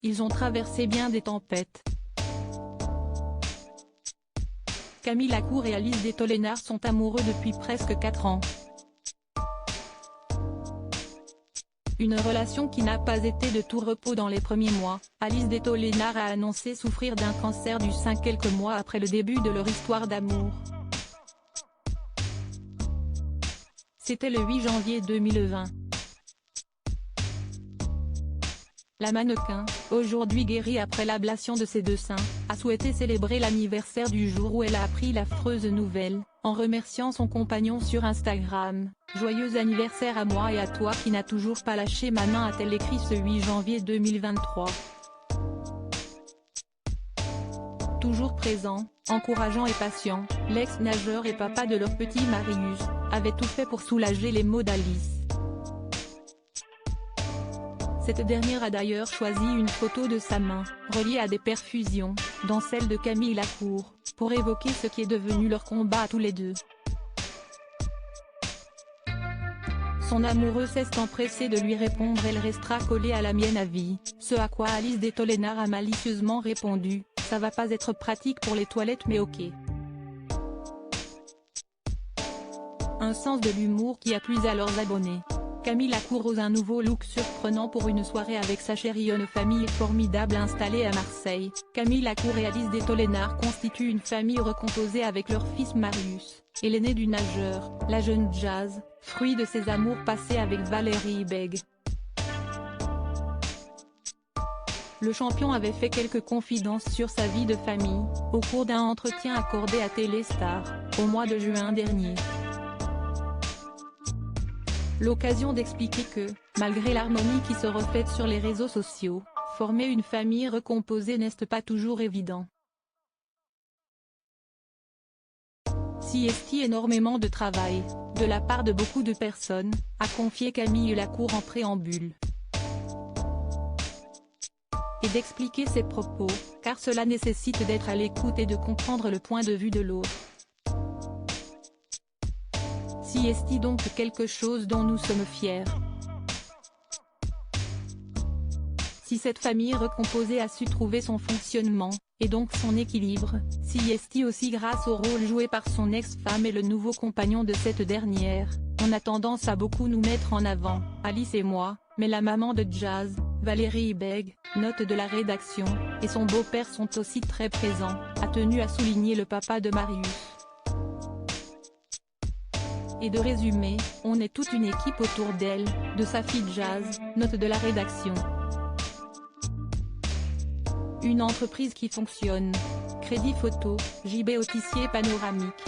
ils ont traversé bien des tempêtes. Camille Lacour et Alice Destollenard sont amoureux depuis presque 4 ans. Une relation qui n'a pas été de tout repos dans les premiers mois. Alice Destollenard a annoncé souffrir d'un cancer du sein quelques mois après le début de leur histoire d'amour. C'était le 8 janvier 2020. La mannequin, aujourd'hui guérie après l'ablation de ses 2 seins, a souhaité célébrer l'anniversaire du jour où elle a appris l'affreuse nouvelle, en remerciant son compagnon sur Instagram. « Joyeux anniversaire à moi et à toi qui n'a toujours pas lâché ma main », a-t-elle écrit ce 8 janvier 2023. Toujours présent, encourageant et patient, l'ex-nageur et papa de leur petit Marius, avait tout fait pour soulager les maux d'Alice. Cette dernière a d'ailleurs choisi une photo de sa main, reliée à des perfusions, dont celle de Camille Lacour, pour évoquer ce qui est devenu leur combat à tous les deux. Son amoureux s'est empressé de lui répondre « Elle restera collée à la mienne à vie », ce à quoi Alice Destollenard a malicieusement répondu « Ça va pas être pratique pour les toilettes mais ok ». Un sens de l'humour qui a plu à leurs abonnés. Camille Lacour ose un nouveau look surprenant pour une soirée avec sa chérie. Une famille formidable installée à Marseille. Camille Lacour et Alice Destollenard constituent une famille recomposée avec leur fils Marius, et l'aîné du nageur, la jeune Jazz, fruit de ses amours passés avec Valérie Beg. Le champion avait fait quelques confidences sur sa vie de famille, au cours d'un entretien accordé à Téléstar, au mois de juin dernier. L'occasion d'expliquer que, malgré l'harmonie qui se reflète sur les réseaux sociaux, former une famille recomposée n'est pas toujours évident. Si est énormément de travail, de la part de beaucoup de personnes, a confié Camille Lacour en préambule. Et d'expliquer ses propos, car cela nécessite d'être à l'écoute et de comprendre le point de vue de l'autre. Si est donc quelque chose dont nous sommes fiers. Si cette famille recomposée a su trouver son fonctionnement, et donc son équilibre, si est aussi grâce au rôle joué par son ex-femme et le nouveau compagnon de cette dernière, on a tendance à beaucoup nous mettre en avant, Alice et moi, mais la maman de Jazz, Valérie Beg, note de la rédaction, et son beau-père sont aussi très présents, a tenu à souligner le papa de Marius. Et de résumer, on est toute une équipe autour d'elle, de sa fille Jazz, note de la rédaction. Une entreprise qui fonctionne. Crédit photo, JB Autissier Panoramique.